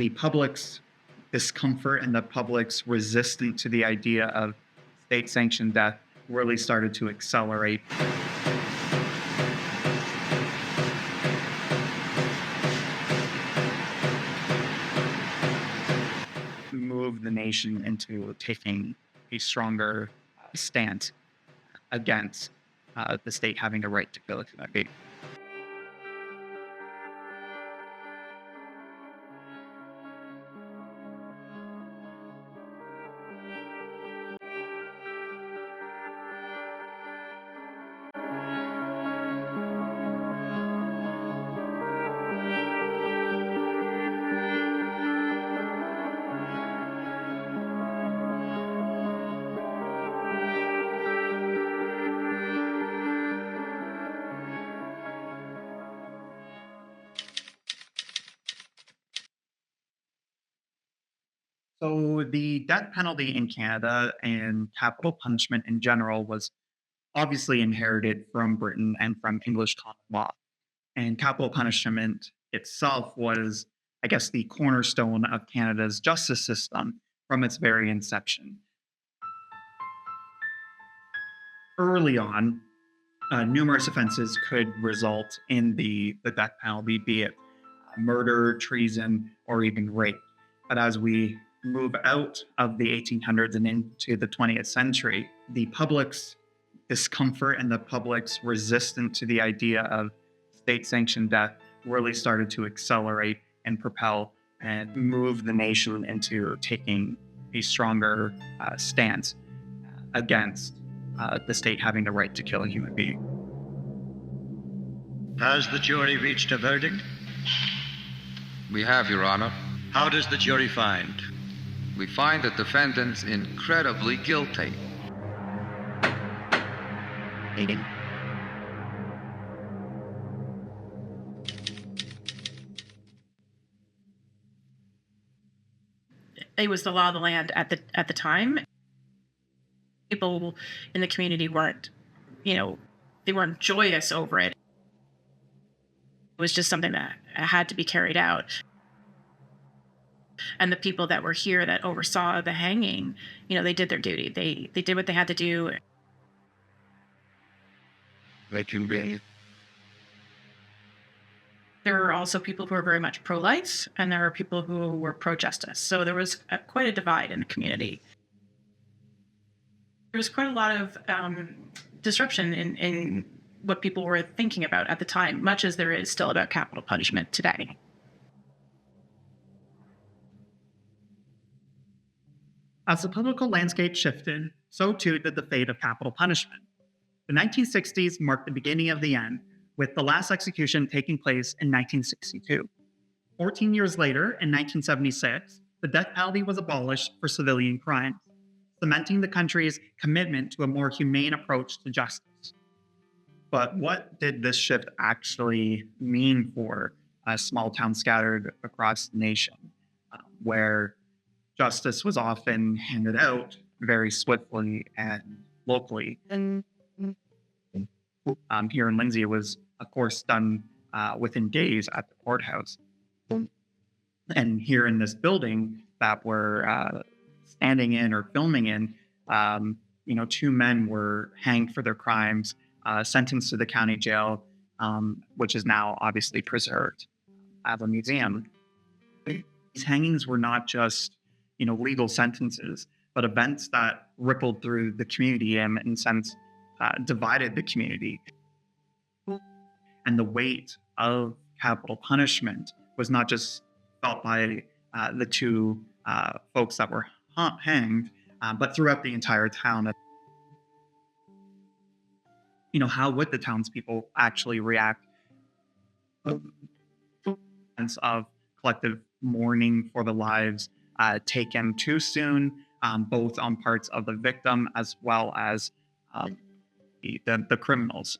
the public's discomfort and the public's resistance to the idea of state-sanctioned death really started to accelerate. Move the nation into taking a stronger stance against the state having the right to kill a human being. So the death penalty in Canada and capital punishment in general was obviously inherited from Britain and from English common law. And capital punishment itself was, I guess, the cornerstone of Canada's justice system from its very inception. Early on, numerous offenses could result in the death penalty, be it murder, treason, or even rape. But as we move out of the 1800s and into the 20th century, the public's discomfort and the public's resistance to the idea of state-sanctioned death really started to accelerate and propel and move the nation into taking a stronger stance against the state having the right to kill a human being. Has the jury reached a verdict? We have, Your Honor. How does the jury find? We find the defendants incredibly guilty. It was the law of the land at the time. People in the community weren't, they weren't joyous over it. It was just something that had to be carried out. And the people that were here that oversaw the hanging, they did their duty. They did what they had to do. There are also people who are very much pro-life, and there are people who were pro-justice. So there was quite a divide in the community. There was quite a lot of disruption in what people were thinking about at the time, much as there is still about capital punishment today. As the political landscape shifted, so too did the fate of capital punishment. The 1960s marked the beginning of the end, with the last execution taking place in 1962. 14 years later, in 1976, the death penalty was abolished for civilian crimes, cementing the country's commitment to a more humane approach to justice. But what did this shift actually mean for a small town scattered across the nation, where justice was often handed out very swiftly and locally? Here in Lindsay, it was, of course, done within days at the courthouse. And here in this building that we're standing in or filming in, two men were hanged for their crimes, sentenced to the county jail, which is now obviously preserved as a museum. These hangings were not just, legal sentences, but events that rippled through the community and, in a sense, divided the community. And the weight of capital punishment was not just felt by the two folks that were hanged, but throughout the entire town. How would the townspeople actually react? Sense of collective mourning for the lives taken too soon, both on parts of the victim as well as the criminals.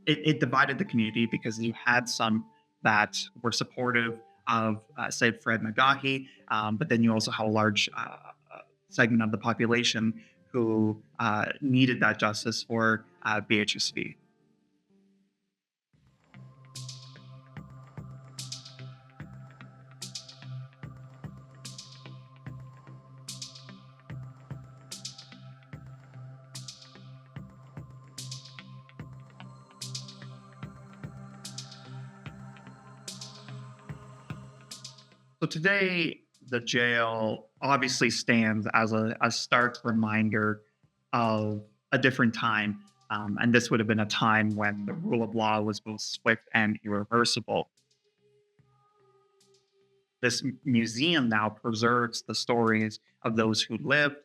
It divided the community because you had some that were supportive of, say, Fred McGahey, but then you also have a large segment of the population who needed that justice for BHSV. So today, the jail obviously stands as a stark reminder of a different time. And this would have been a time when the rule of law was both swift and irreversible. This museum now preserves the stories of those who lived,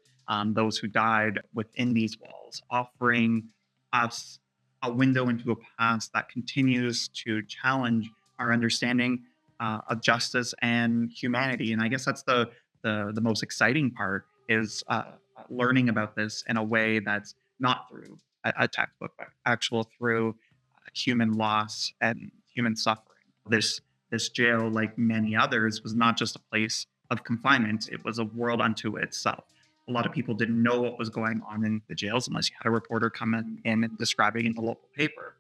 those who died within these walls, offering us a window into a past that continues to challenge our understanding of justice and humanity. And I guess that's the most exciting part is learning about this in a way that's not through a textbook, but actual through human loss and human suffering. This jail, like many others, was not just a place of confinement, it was a world unto itself. A lot of people didn't know what was going on in the jails unless you had a reporter come in and describing it in the local paper.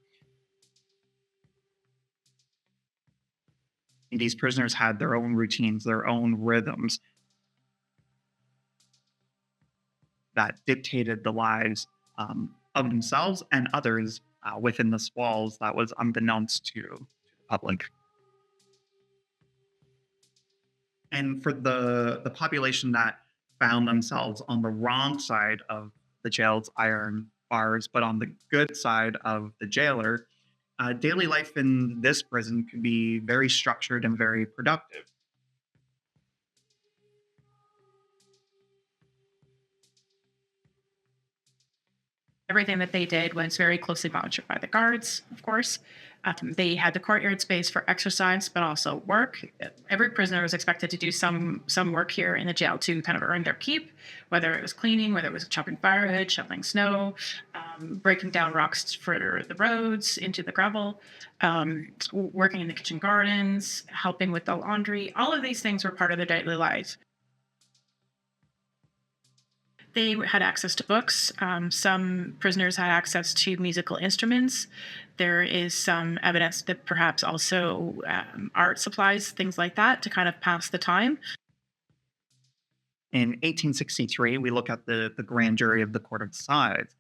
And these prisoners had their own routines, their own rhythms that dictated the lives of themselves and others within the walls that was unbeknownst to the public. And for the population that found themselves on the wrong side of the jail's iron bars, but on the good side of the jailer, daily life in this prison could be very structured and very productive. Everything that they did was very closely monitored by the guards, of course. They had the courtyard space for exercise, but also work. Every prisoner was expected to do some work here in the jail to kind of earn their keep, whether it was cleaning, whether it was chopping firewood, shoveling snow, breaking down rocks for the roads into the gravel, working in the kitchen gardens, helping with the laundry. All of these things were part of their daily life. They had access to books. Some prisoners had access to musical instruments. There is some evidence that perhaps also art supplies, things like that, to kind of pass the time. In 1863, we look at the grand jury of the Court of Assize,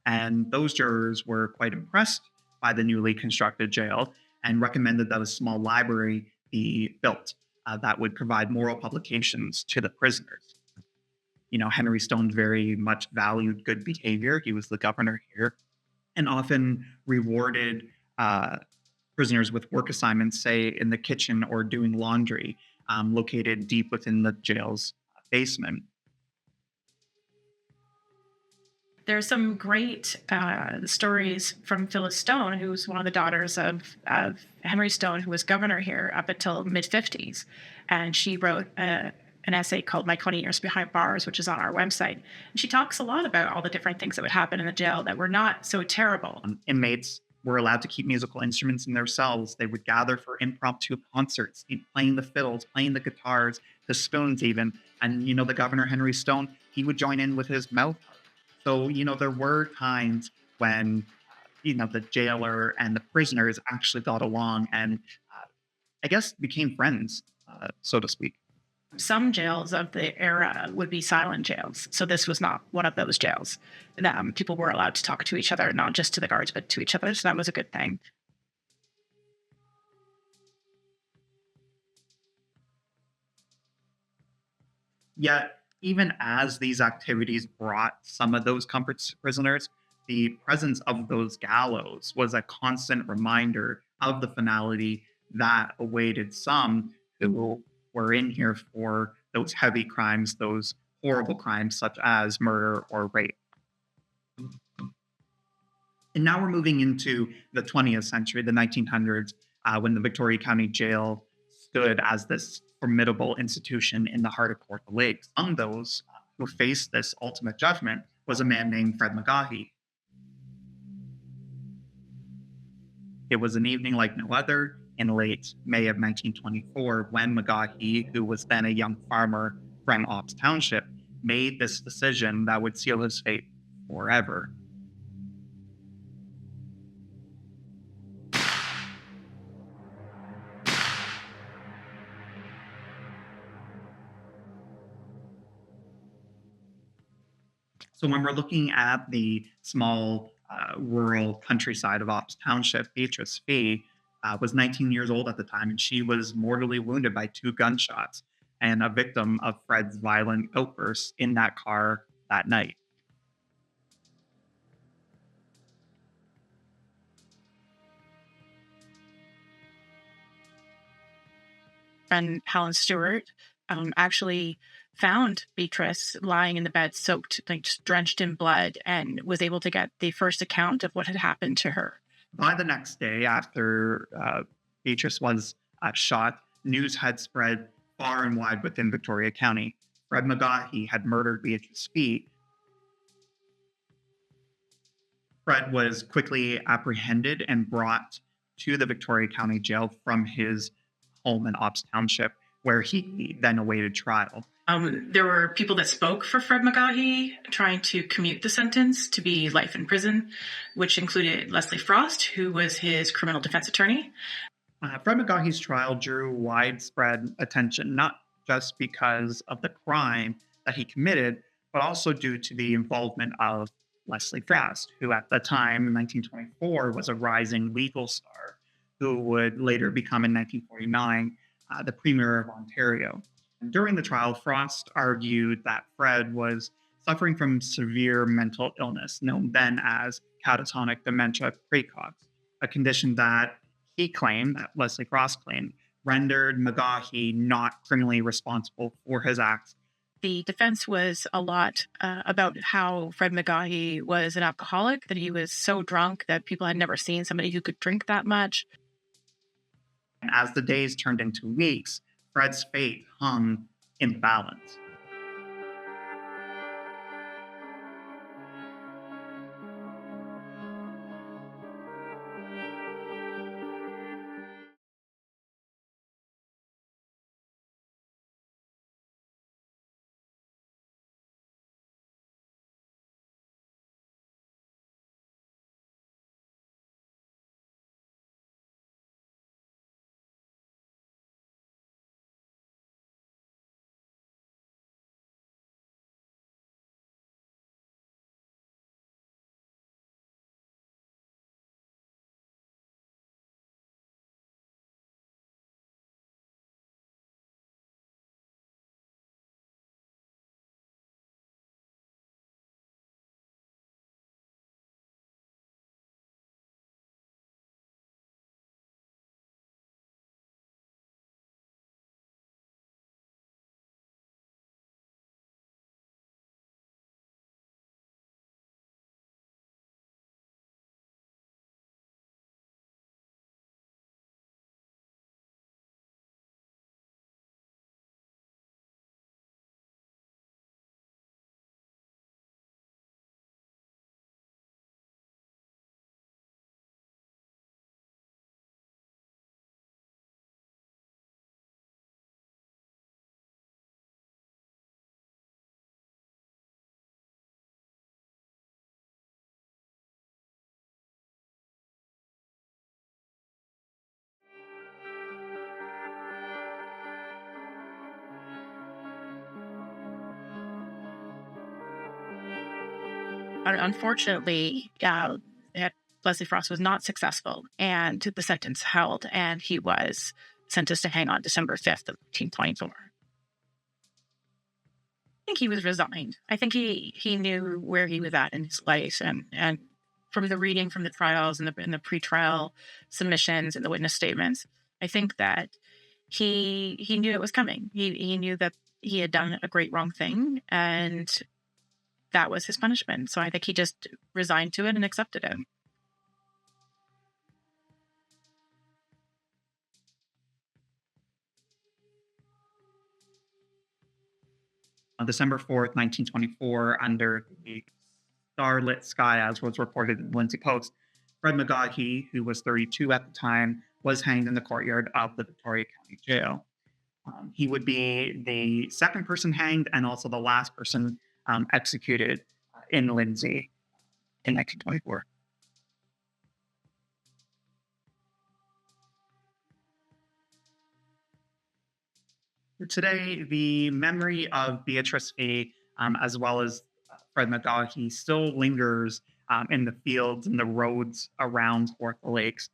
and those jurors were quite impressed by the newly constructed jail and recommended that a small library be built that would provide moral publications to the prisoners. Henry Stone very much valued good behavior. He was the governor here and often rewarded prisoners with work assignments, say in the kitchen or doing laundry, located deep within the jail's basement. There's some great stories from Phyllis Stone, who was one of the daughters of Henry Stone, who was governor here up until mid-50s. And she wrote an essay called My 20 Years Behind Bars, which is on our website. And she talks a lot about all the different things that would happen in the jail that were not so terrible. Inmates were allowed to keep musical instruments in their cells. They would gather for impromptu concerts, playing the fiddles, playing the guitars, the spoons even. And, the governor, Henry Stone, he would join in with his mouth. So, there were times when, the jailer and the prisoners actually got along and I guess became friends, so to speak. Some jails of the era would be silent jails. So this was not one of those jails. People were allowed to talk to each other, not just to the guards, but to each other. So that was a good thing. Yet, even as these activities brought some of those comforts to prisoners, the presence of those gallows was a constant reminder of the finality that awaited some who were in here for those heavy crimes, those horrible crimes such as murder or rape. And now we're moving into the 20th century, the 1900s, when the Victoria County Jail stood as this formidable institution in the heart of Kawartha Lakes. Among those who faced this ultimate judgment was a man named Fred McGahey. It was an evening like no other in late May of 1924 when McGahey, who was then a young farmer from Ops Township, made this decision that would seal his fate forever. So when we're looking at the small rural countryside of Ops Township, Beatrice Fee, was 19 years old at the time, and she was mortally wounded by 2 gunshots and a victim of Fred's violent outbursts in that car that night. And Helen Stewart actually found Beatrice lying in the bed, soaked, like just drenched in blood, and was able to get the first account of what had happened to her. By the next day, after Beatrice was shot, news had spread far and wide within Victoria County. Fred McGahey had murdered Beatrice Fee. Fred was quickly apprehended and brought to the Victoria County Jail from his home in Ops Township, where he then awaited trial. There were people that spoke for Fred McGahey trying to commute the sentence to be life in prison, which included Leslie Frost, who was his criminal defense attorney. Fred McGahey's trial drew widespread attention, not just because of the crime that he committed, but also due to the involvement of Leslie Frost, who at the time, in 1924, was a rising legal star, who would later become in 1949 the Premier of Ontario. And during the trial, Frost argued that Fred was suffering from severe mental illness, known then as catatonic dementia praecox, a condition that he claimed, that Leslie Frost claimed, rendered McGahey not criminally responsible for his acts. The defense was a lot about how Fred McGahey was an alcoholic, that he was so drunk that people had never seen somebody who could drink that much. And as the days turned into weeks, Fred's fate hung in the balance. Unfortunately, Leslie Frost was not successful, and the sentence held, and he was sentenced to hang on December 5th of 1924. I think he was resigned. I think he knew where he was at in his life, and from the reading from the trials and the pretrial submissions and the witness statements, I think that he knew it was coming. He knew that he had done a great wrong thing, and that was his punishment. So I think he just resigned to it and accepted it. On December 4th, 1924, under the starlit sky, as was reported in the Lindsay Post, Fred McGahey, who was 32 at the time, was hanged in the courtyard of the Victoria County Jail. He would be the second person hanged and also the last person executed in Lindsay in 1924. Today, the memory of Beatrice Fee, as well as Fred McGahey, still lingers in the fields and the roads around Kawartha Lakes.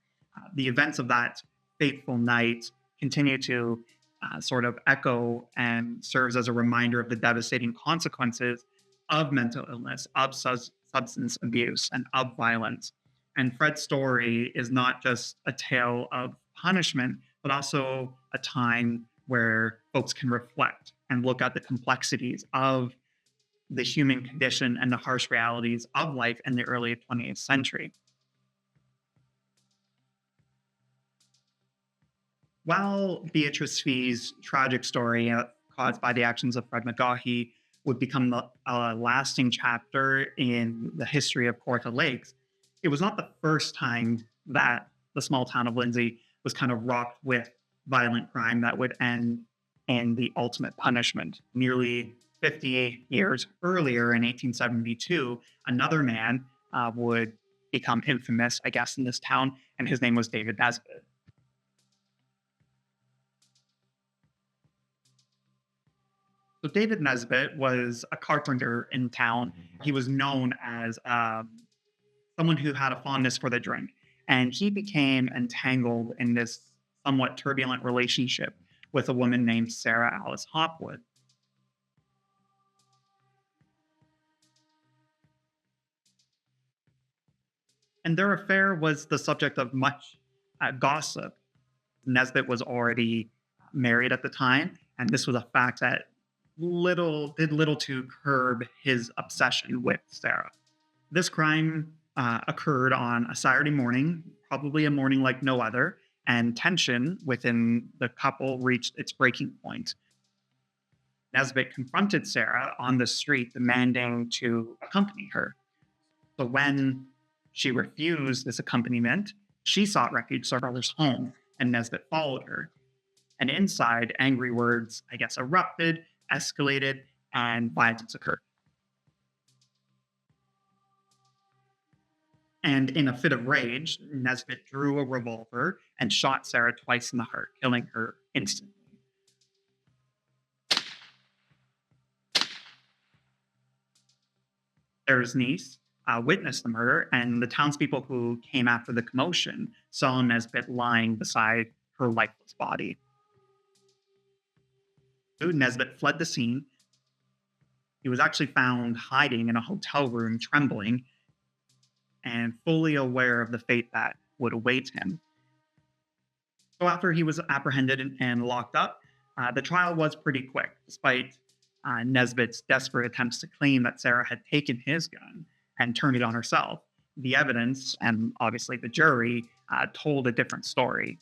The events of that fateful night continue to sort of echo and serves as a reminder of the devastating consequences of mental illness, of substance abuse, and of violence. And Fred's story is not just a tale of punishment, but also a time where folks can reflect and look at the complexities of the human condition and the harsh realities of life in the early 20th century. While Beatrice Fee's tragic story, caused by the actions of Fred McGaughey, would become a lasting chapter in the history of Kawartha Lakes, it was not the first time that the small town of Lindsay was kind of rocked with violent crime that would end in the ultimate punishment. Nearly 50 years earlier, in 1872, another man would become infamous, I guess, in this town, and his name was David Nesbitt. So David Nesbitt was a carpenter in town. He was known as someone who had a fondness for the drink, and he became entangled in this somewhat turbulent relationship with a woman named Sarah Alice Hopwood. And their affair was the subject of much gossip. Nesbitt was already married at the time, and this was a fact that did little to curb his obsession with Sarah. This crime occurred on a Saturday morning, probably a morning like no other, and tension within the couple reached its breaking point. Nesbitt confronted Sarah on the street, demanding to accompany her. So when she refused this accompaniment, she sought refuge at her brother's home, and Nesbitt followed her. And inside, angry words, I guess, erupted, escalated, and violence occurred. And in a fit of rage, Nesbitt drew a revolver and shot Sarah twice in the heart, killing her instantly. Sarah's niece witnessed the murder, and the townspeople who came after the commotion saw Nesbitt lying beside her lifeless body. Nesbitt fled the scene. He was actually found hiding in a hotel room, trembling, and fully aware of the fate that would await him. So after he was apprehended and locked up, the trial was pretty quick, despite Nesbitt's desperate attempts to claim that Sarah had taken his gun and turned it on herself. The evidence, and obviously the jury, told a different story.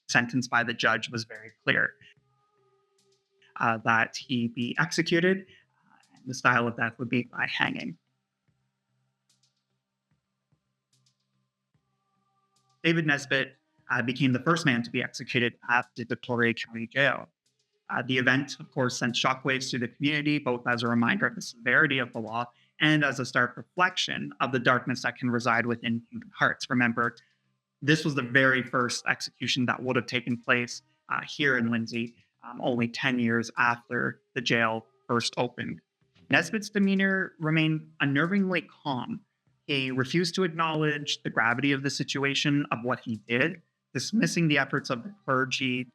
The sentence by the judge was very clear. That he be executed. The style of death would be by hanging. David Nesbitt became the first man to be executed at the Victoria County Jail. The event, of course, sent shockwaves through the community, both as a reminder of the severity of the law and as a stark reflection of the darkness that can reside within human hearts. Remember, this was the very first execution that would have taken place here in Lindsay, only 10 years after the jail first opened. Nesbitt's demeanor remained unnervingly calm. He refused to acknowledge the gravity of the situation, of what he did, dismissing the efforts of the clergy.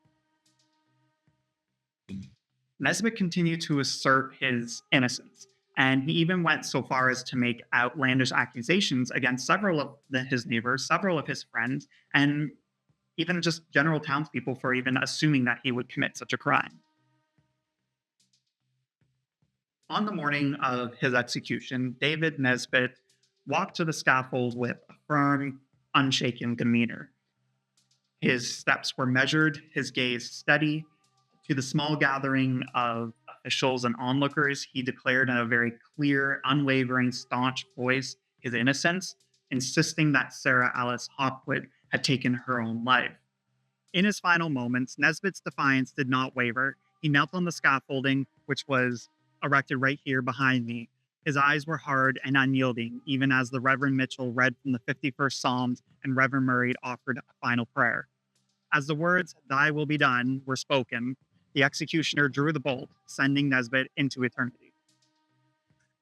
Nesbitt continued to assert his innocence, and he even went so far as to make outlandish accusations against several of his neighbors, several of his friends, and even just general townspeople for even assuming that he would commit such a crime. On the morning of his execution, David Nesbitt walked to the scaffold with a firm, unshaken demeanor. His steps were measured, his gaze steady. To the small gathering of officials and onlookers, he declared in a very clear, unwavering, staunch voice his innocence, insisting that Sarah Alice Hopwood had taken her own life. In his final moments, Nesbitt's defiance did not waver. He knelt on the scaffolding, which was erected right here behind me. His eyes were hard and unyielding, even as the Reverend Mitchell read from the 51st Psalms and Reverend Murray offered a final prayer. As the words, "Thy will be done," were spoken, the executioner drew the bolt, sending Nesbitt into eternity.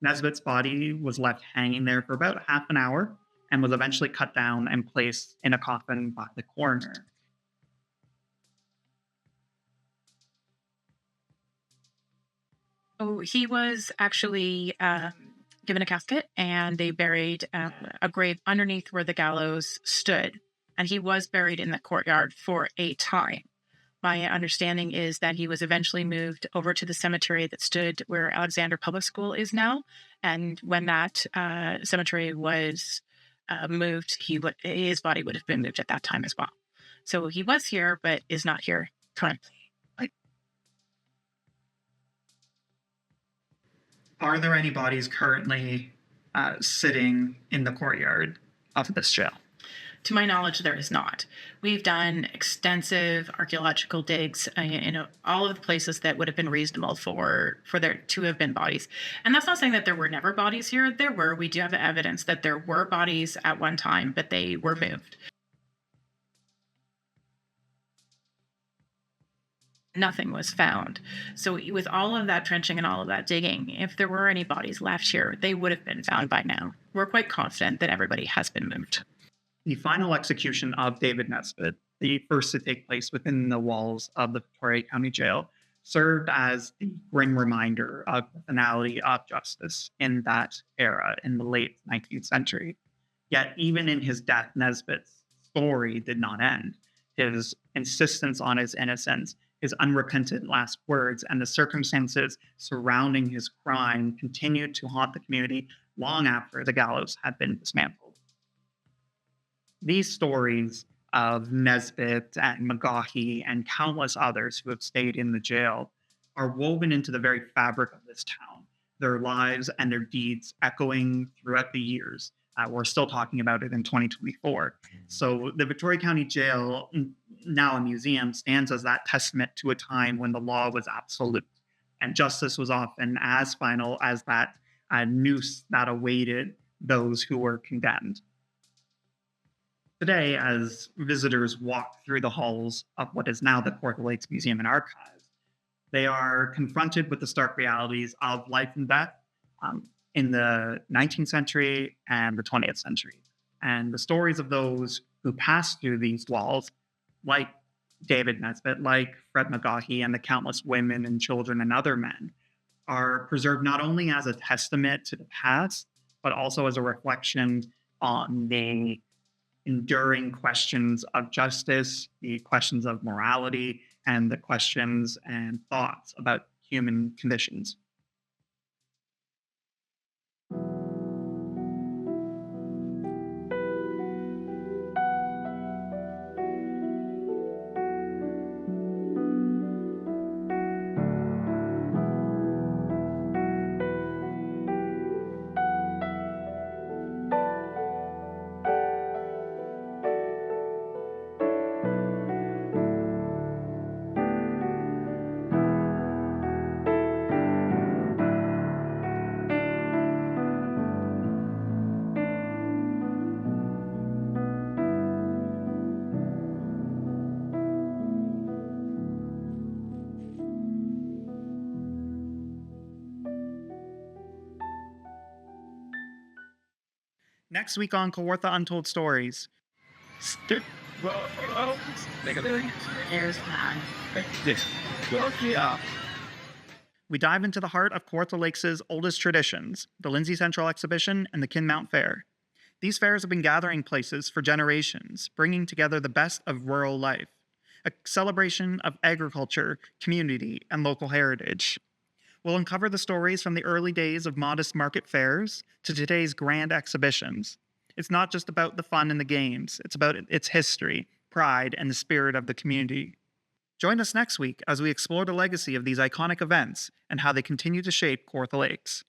Nesbitt's body was left hanging there for about half an hour, and was eventually cut down and placed in a coffin by the coroner. So he was actually given a casket, and they buried a grave underneath where the gallows stood. And he was buried in the courtyard for a time. My understanding is that he was eventually moved over to the cemetery that stood where Alexander Public School is now. And when that cemetery was moved, his body would have been moved at that time as well. So he was here, but is not here currently. Are there any bodies currently sitting in the courtyard of this jail? To my knowledge, there is not. We've done extensive archaeological digs in all of the places that would have been reasonable for there to have been bodies. And that's not saying that there were never bodies here. There were. We do have evidence that there were bodies at one time, but they were moved. Nothing was found. So with all of that trenching and all of that digging, if there were any bodies left here, they would have been found by now. We're quite confident that everybody has been moved. The final execution of David Nesbitt, the first to take place within the walls of the Victoria County Jail, served as the grim reminder of the finality of justice in that era in the late 19th century. Yet even in his death, Nesbitt's story did not end. His insistence on his innocence, his unrepentant last words, and the circumstances surrounding his crime continued to haunt the community long after the gallows had been dismantled. These stories of Nesbitt and McGaughey and countless others who have stayed in the jail are woven into the very fabric of this town, their lives and their deeds echoing throughout the years. We're still talking about it in 2024. So the Victoria County Jail, now a museum, stands as that testament to a time when the law was absolute and justice was often as final as that noose that awaited those who were condemned. Today, as visitors walk through the halls of what is now the Kawartha Lakes Museum and Archives, they are confronted with the stark realities of life and death in the 19th century and the 20th century. And the stories of those who passed through these walls, like David Nesbitt, like Fred McGaughey, and the countless women and children and other men, are preserved not only as a testament to the past, but also as a reflection on the enduring questions of justice, the questions of morality, and the questions and thoughts about human conditions. Next week on Kawartha Untold Stories. We dive into the heart of Kawartha Lakes' oldest traditions, the Lindsay Central Exhibition and the Kinmount Fair. These fairs have been gathering places for generations, bringing together the best of rural life, a celebration of agriculture, community, and local heritage. We'll uncover the stories from the early days of modest market fairs to today's grand exhibitions. It's not just about the fun and the games, it's about its history, pride, and the spirit of the community. Join us next week as we explore the legacy of these iconic events and how they continue to shape Kawartha Lakes.